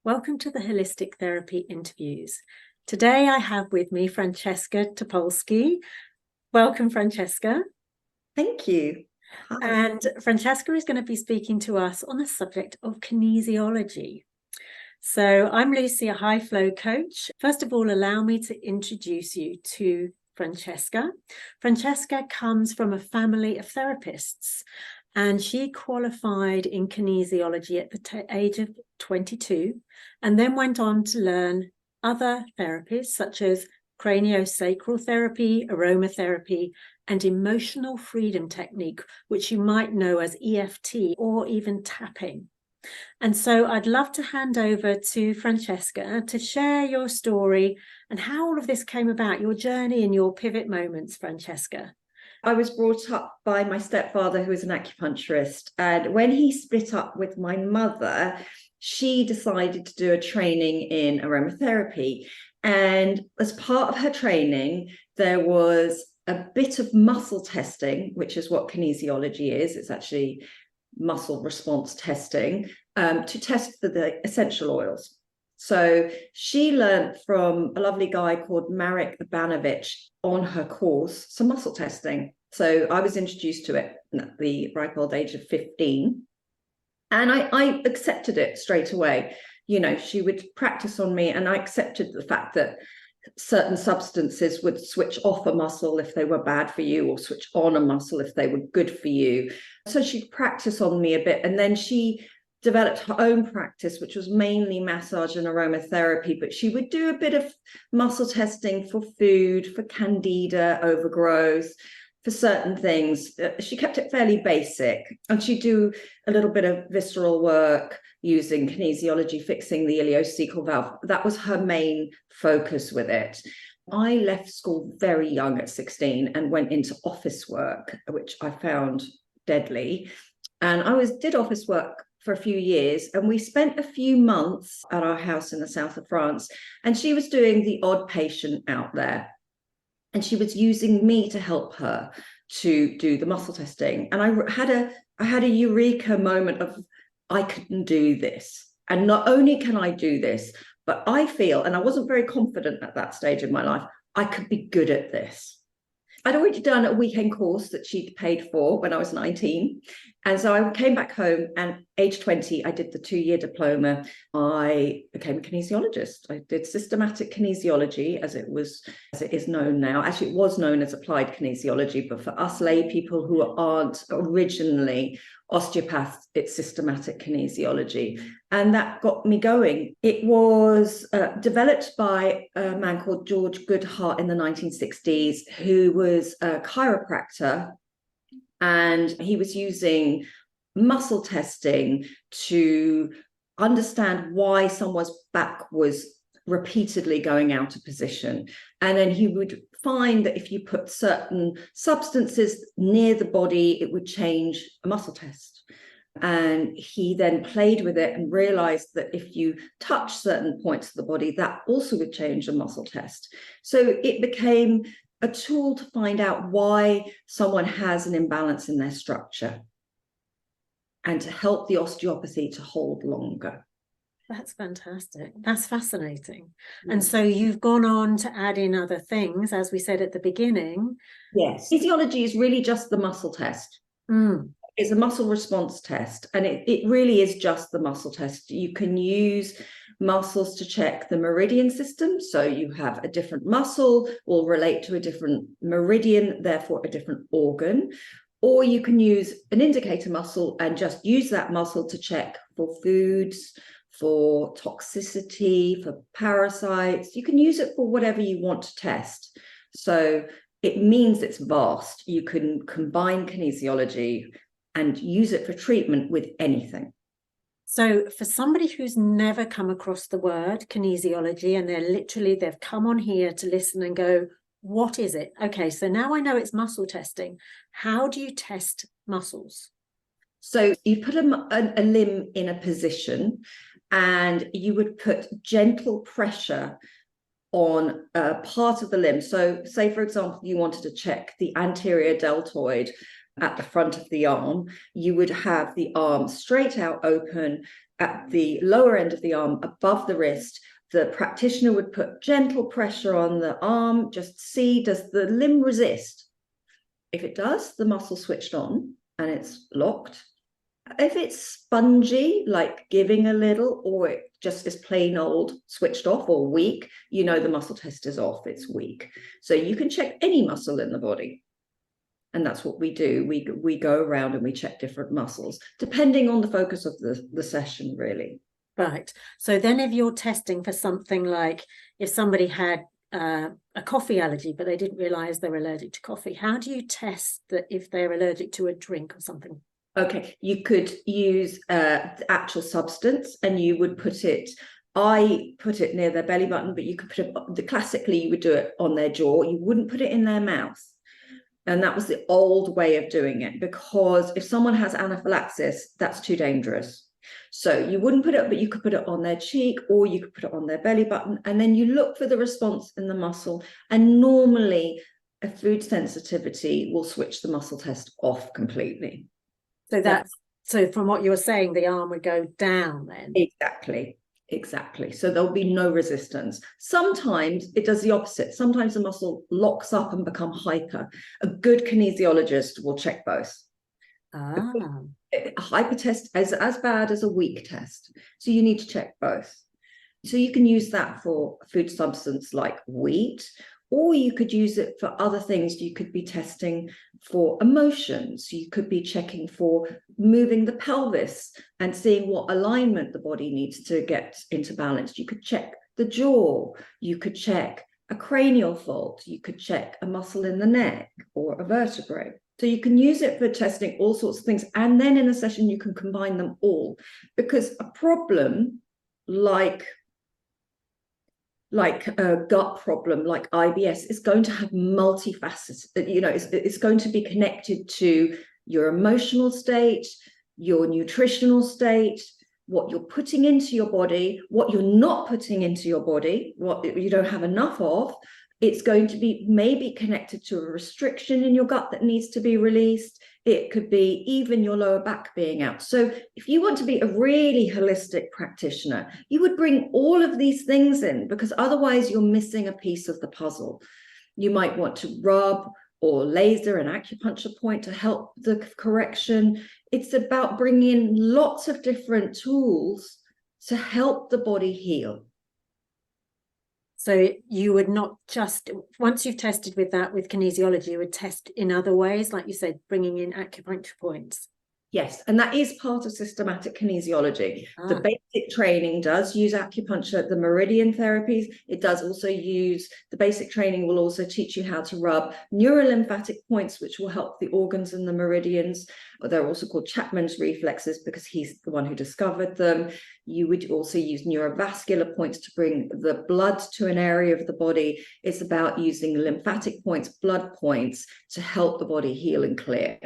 Welcome to the Holistic Therapy Interviews. Today I have with me Francesca Topolski. Welcome, Francesca. Thank you. Hi. And Francesca is going to be speaking to us on the subject of kinesiology. So I'm Lucy, a high flow coach. First of all, allow me to introduce you to Francesca. Francesca comes from a family of therapists, and she qualified in kinesiology at the age of 22, and then went on to learn other therapies such as craniosacral therapy, aromatherapy, and emotional freedom technique, which you might know as EFT or even tapping. And so I'd love to hand over to Francesca to share your story and how all of this came about, your journey and your pivot moments, Francesca. I was brought up by my stepfather, who was an acupuncturist. And when he split up with my mother, she decided to do a training in aromatherapy. And as part of her training, there was a bit of muscle testing, which is what kinesiology is. It's actually muscle response testing to test for the essential oils. So she learned from a lovely guy called Marek Abanovich on her course some muscle testing. So I was introduced to it at the ripe old age of 15. And I accepted it straight away. You know, she would practice on me, and I accepted the fact that certain substances would switch off a muscle if they were bad for you, or switch on a muscle if they were good for you. So she'd practice on me a bit, and then she developed her own practice, which was mainly massage and aromatherapy, but she would do a bit of muscle testing for food, for candida, overgrowth, for certain things. She kept it fairly basic, and she'd do a little bit of visceral work using kinesiology, fixing the ileocecal valve. That was her main focus with it. I left school very young at 16 and went into office work, which I found deadly. And I did office work for a few years, and we spent a few months at our house in the south of France, and she was doing the odd patient out there, and she was using me to help her to do the muscle testing. And I had a eureka moment of, I can do this. And not only can I do this, but I feel, and I wasn't very confident at that stage in my life, I could be good at this. I'd already done a weekend course that she'd paid for when I was 19. And so I came back home, and age 20, I did the 2-year diploma. I became a kinesiologist. I did systematic kinesiology, as it is known now. Actually, it was known as applied kinesiology, but for us lay people who aren't originally osteopaths, it's systematic kinesiology. And that got me going. It was developed by a man called George Goodhart in the 1960s, who was a chiropractor. And he was using muscle testing to understand why someone's back was repeatedly going out of position. And then he would find that if you put certain substances near the body, it would change a muscle test. And he then played with it and realized that if you touch certain points of the body, that also would change a muscle test. So it became a tool to find out why someone has an imbalance in their structure, and to help the osteopathy to hold longer. That's fantastic. That's fascinating. And so you've gone on to add in other things, as we said at the beginning. Yes. Physiology is really just the muscle test. It's a muscle response test, and it really is just the muscle test. You can use muscles to check the meridian system. So you have a different muscle will relate to a different meridian, therefore a different organ. Or you can use an indicator muscle and just use that muscle to check for foods, for toxicity, for parasites. You can use it for whatever you want to test. So it means it's vast. You can combine kinesiology and use it for treatment with anything. So for somebody who's never come across the word kinesiology, and they've come on here to listen and go, what is it? Okay, so now I know it's muscle testing. How do you test muscles? So you put a limb in a position, and you would put gentle pressure on a part of the limb. So say, for example, you wanted to check the anterior deltoid at the front of the arm. You would have the arm straight out open, at the lower end of the arm, above the wrist. The practitioner would put gentle pressure on the arm, just see, does the limb resist? If it does, the muscle switched on and it's locked. If it's spongy, like giving a little, or it just is plain old switched off or weak, you know the muscle test is off, it's weak. So you can check any muscle in the body. And that's what we do. We go around and we check different muscles, depending on the focus of the session, really. Right. So then if you're testing for something like if somebody had a coffee allergy, but they didn't realize they were allergic to coffee, how do you test that if they're allergic to a drink or something? Okay, you could use the actual substance, and you would put it, I put it near their belly button, but you could put it, classically you would do it on their jaw. You wouldn't put it in their mouth. And that was the old way of doing it, because if someone has anaphylaxis, that's too dangerous. So you wouldn't put it, but you could put it on their cheek, or you could put it on their belly button, and then you look for the response in the muscle. And normally a food sensitivity will switch the muscle test off completely. So from what you're saying, the arm would go down then. Exactly. So there'll be no resistance. Sometimes it does the opposite. Sometimes the muscle locks up and become hyper. A good kinesiologist will check both. A hyper test is as bad as a weak test. So you need to check both. So you can use that for a food substance like wheat, or you could use it for other things. You could be testing for emotions. You could be checking for moving the pelvis and seeing what alignment the body needs to get into balance. You could check the jaw. You could check a cranial fault. You could check a muscle in the neck or a vertebrae. So you can use it for testing all sorts of things. And then in a session, you can combine them all, because a problem like a gut problem like IBS is going to have multifaceted, it's going to be connected to your emotional state, your nutritional state, what you're putting into your body, what you're not putting into your body, what you don't have enough of. It's going to be maybe connected to a restriction in your gut that needs to be released. It could be even your lower back being out. So if you want to be a really holistic practitioner, you would bring all of these things in, because otherwise you're missing a piece of the puzzle. You might want to rub or laser an acupuncture point to help the correction. It's about bringing in lots of different tools to help the body heal. So you would not just, once you've tested with kinesiology, you would test in other ways, like you said, bringing in acupuncture points. Yes, and that is part of systematic kinesiology. The basic training does use acupuncture, the meridian therapies. It does also use, the basic training will also teach you how to rub neurolymphatic points, which will help the organs and the meridians. They're also called Chapman's reflexes because he's the one who discovered them. You would also use neurovascular points to bring the blood to an area of the body. It's about using lymphatic points, blood points, to help the body heal and clear.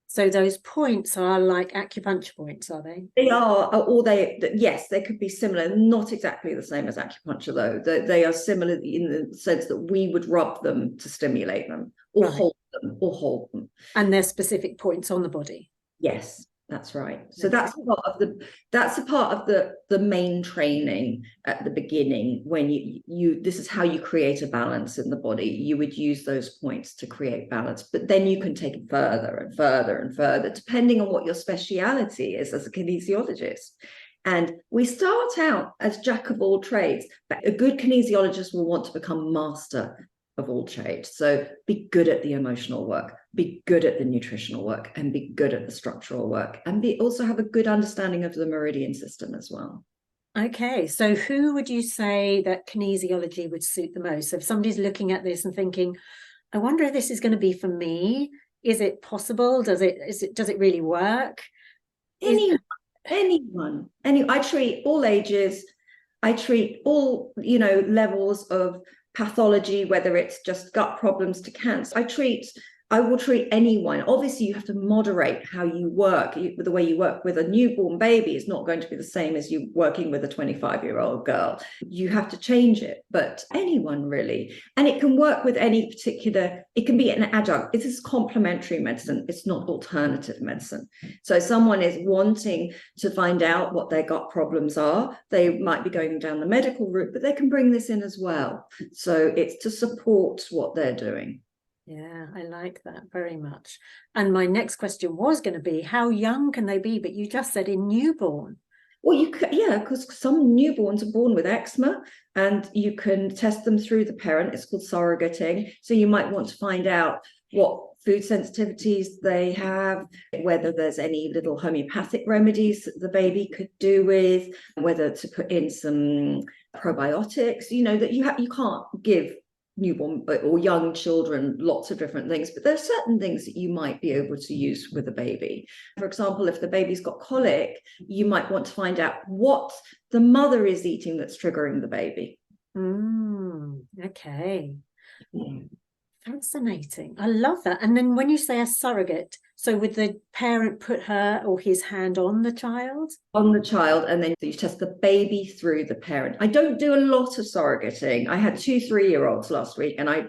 So those points are like acupuncture points, are they? They are, or yes, they could be similar, not exactly the same as acupuncture, though. They are similar in the sense that we would rub them to stimulate them, or hold them. And they're specific points on the body. Yes, that's right. So that's a part of the main training at the beginning, when this is how you create a balance in the body. You would use those points to create balance, but then you can take it further and further and further, depending on what your speciality is as a kinesiologist. And we start out as jack of all trades, but a good kinesiologist will want to become master of all trades. So be good at the emotional work, be good at the nutritional work, and be good at the structural work, and also have a good understanding of the meridian system as well. Okay, so who would you say that kinesiology would suit the most? So if somebody's looking at this and thinking, I wonder if this is going to be for me, is it possible? Does it really work? Anyone. I treat all ages. I treat all, levels of pathology, whether it's just gut problems to cancer. I treat I will treat anyone. Obviously, you have to moderate how you work. The way you work with a newborn baby is not going to be the same as you working with a 25-year-old girl. You have to change it, but anyone really. And it can work with any particular, it can be an adjunct. It is complementary medicine. It's not alternative medicine. So someone is wanting to find out what their gut problems are. They might be going down the medical route, but they can bring this in as well. So it's to support what they're doing. Yeah, I like that very much. And my next question was going to be, how young can they be? But you just said in newborn. Well, you could, yeah, because some newborns are born with eczema, and you can test them through the parent. It's called surrogating. So you might want to find out what food sensitivities they have, whether there's any little homeopathic remedies that the baby could do with, whether to put in some probiotics. You know that you can't give newborn or young children lots of different things, but there are certain things that you might be able to use with a baby. For example, if the baby's got colic, you might want to find out what the mother is eating that's triggering the baby. Okay. Fascinating. I love that. And then when you say a surrogate, so would the parent put her or his hand on the child? On the child, and then you test the baby through the parent. I don't do a lot of surrogating. I had 2 3-year-olds last week, and I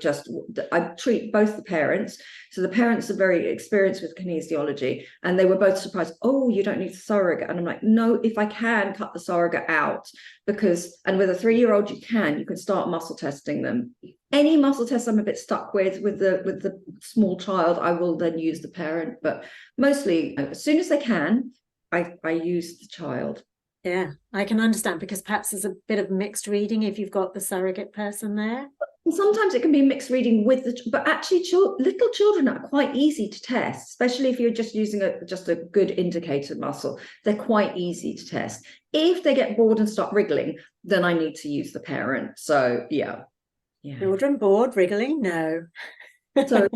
treat both the parents. So the parents are very experienced with kinesiology, and they were both surprised. Oh, you don't need the surrogate. And I'm like, no, if I can cut the surrogate out, and with a 3-year-old, you can start muscle testing them. Any muscle test I'm a bit stuck with the small child, I will then use the parent. But mostly, as soon as they can, I use the child. Yeah, I can understand, because perhaps there's a bit of mixed reading if you've got the surrogate person there. Sometimes it can be mixed reading but actually little children are quite easy to test, especially if you're just using just a good indicator muscle. They're quite easy to test. If they get bored and start wriggling, then I need to use the parent. So yeah. Children bored, wriggling? No. Sorry?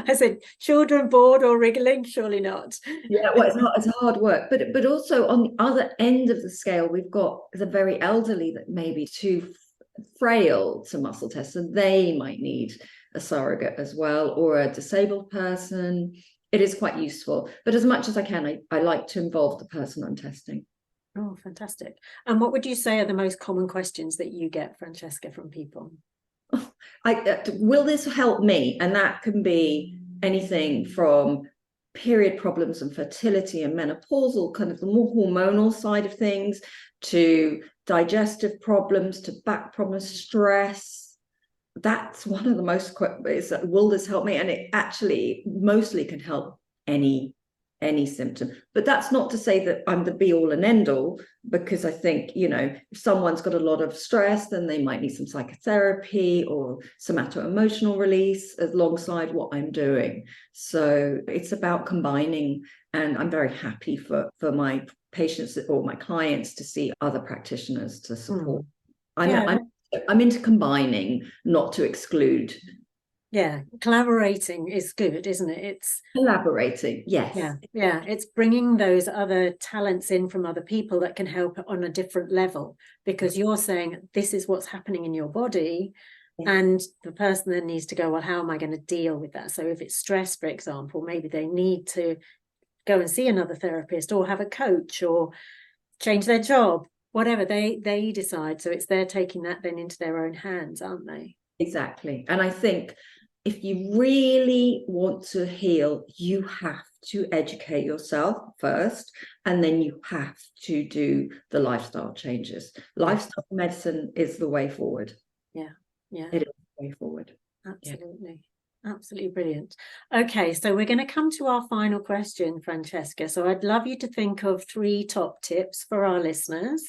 I said, children bored or wriggling? Surely not. Yeah, well, it's hard work. But also on the other end of the scale, we've got the very elderly that may be too frail to muscle test, and they might need a surrogate as well, or a disabled person. It is quite useful. But as much as I can, I like to involve the person I'm testing. Oh, fantastic. And what would you say are the most common questions that you get, Francesca, from people? Will this help me? And that can be anything from period problems and fertility and menopausal, kind of the more hormonal side of things, to digestive problems, to back problems, stress. That's one of the most, will this help me? And it actually mostly can help any symptom. But that's not to say that I'm the be all and end all, because I think, if someone's got a lot of stress, then they might need some psychotherapy or somato-emotional release alongside what I'm doing. So it's about combining, and I'm very happy for my patients or my clients to see other practitioners to support. I'm into combining, not to exclude. Yeah, collaborating is good, isn't it? It's collaborating, yes. Yeah, it's bringing those other talents in from other people that can help on a different level, because you're saying this is what's happening in your body, and the person then needs to go, well, how am I going to deal with that? So if it's stress, for example, maybe they need to go and see another therapist, or have a coach, or change their job, whatever they decide. So they're taking that then into their own hands, aren't they? Exactly. And I think if you really want to heal, you have to educate yourself first, and then you have to do the lifestyle changes. Lifestyle medicine is the way forward. Yeah. It is the way forward. Absolutely. Yeah. Absolutely brilliant. Okay, so we're going to come to our final question, Francesca. So I'd love you to think of 3 top tips for our listeners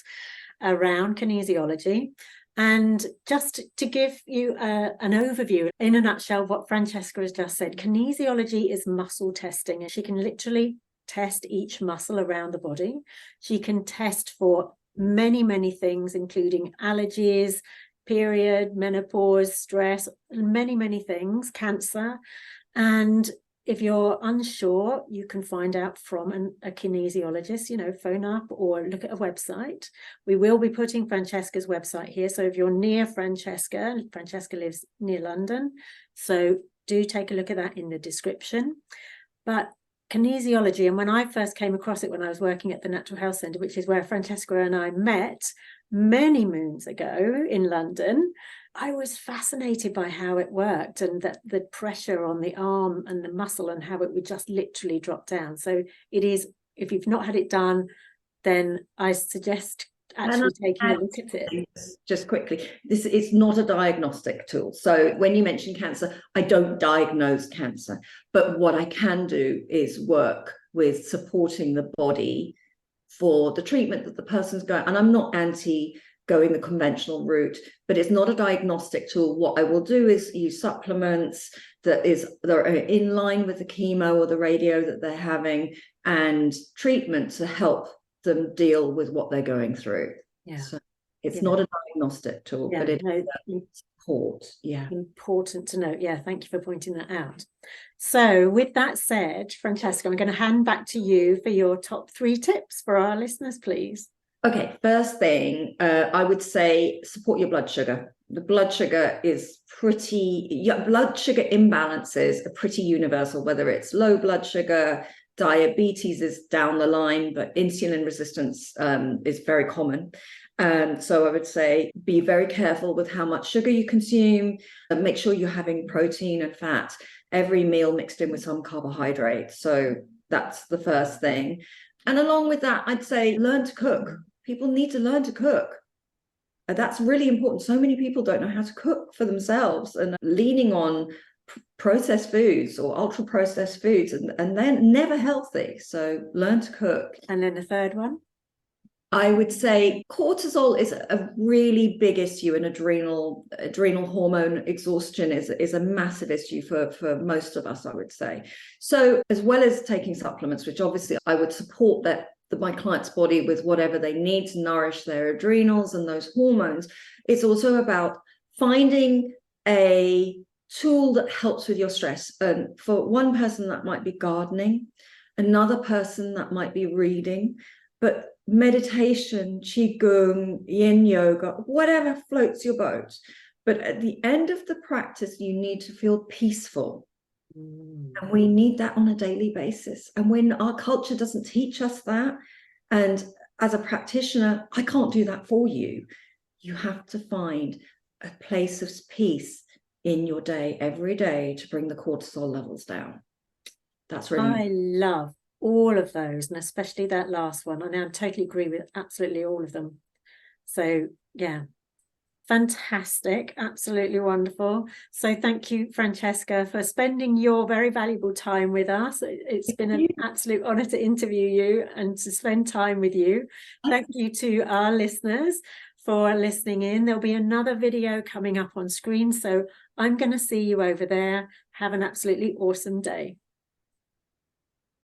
around kinesiology. And just to give you an overview, in a nutshell, what Francesca has just said, kinesiology is muscle testing, and she can literally test each muscle around the body. She can test for many, many things, including allergies, period, menopause, stress, many, many things, cancer. And if you're unsure, you can find out from a kinesiologist, phone up or look at a website. We will be putting Francesca's website here. So if you're near Francesca lives near London. So do take a look at that in the description. But kinesiology, and when I first came across it when I was working at the Natural Health Centre, which is where Francesca and I met many moons ago in London, I was fascinated by how it worked, and that the pressure on the arm and the muscle and how it would just literally drop down. So it is, if you've not had it done, then I suggest actually taking a look at it. Just quickly, this is not a diagnostic tool. So when you mention cancer, I don't diagnose cancer, but what I can do is work with supporting the body for the treatment that the person's going. And I'm not anti going the conventional route, but it's not a diagnostic tool. What I will do is use supplements that are in line with the chemo or the radio that they're having, and treatment to help them deal with what they're going through. Yeah. So it's not a diagnostic tool, but it is support. Yeah. Important to note. Yeah, thank you for pointing that out. So with that said, Francesca, I'm going to hand back to you for your top 3 tips for our listeners, please. Okay, first thing, I would say support your blood sugar. The blood sugar is blood sugar imbalances are pretty universal, whether it's low blood sugar, diabetes is down the line, but insulin resistance is very common. So I would say be very careful with how much sugar you consume. Make sure you're having protein and fat every meal mixed in with some carbohydrate. So that's the first thing. And along with that, I'd say learn to cook. People need to learn to cook. That's really important. So many people don't know how to cook for themselves, and leaning on processed foods or ultra processed foods, and they're never healthy. So learn to cook. And then the third one? I would say cortisol is a really big issue, and adrenal hormone exhaustion is a massive issue for most of us, I would say. So as well as taking supplements, which obviously I would support my client's body with whatever they need to nourish their adrenals and those hormones, it's also about finding a tool that helps with your stress. And for one person, that might be gardening, another person that might be reading, but meditation, qigong, yin yoga, whatever floats your boat. But at the end of the practice, you need to feel peaceful. And we need that on a daily basis. And when our culture doesn't teach us that, and as a practitioner, I can't do that for you. You have to find a place of peace in your day every day to bring the cortisol levels down. That's really I love all of those, and especially that last one. And I totally agree with absolutely all of them. So yeah, fantastic, absolutely wonderful. So thank you, Francesca, for spending your very valuable time with us. It's been an absolute honor to interview you and to spend time with you. Thank you to our listeners for listening in. There'll be another video coming up on screen, so I'm going to see you over there. Have an absolutely awesome day.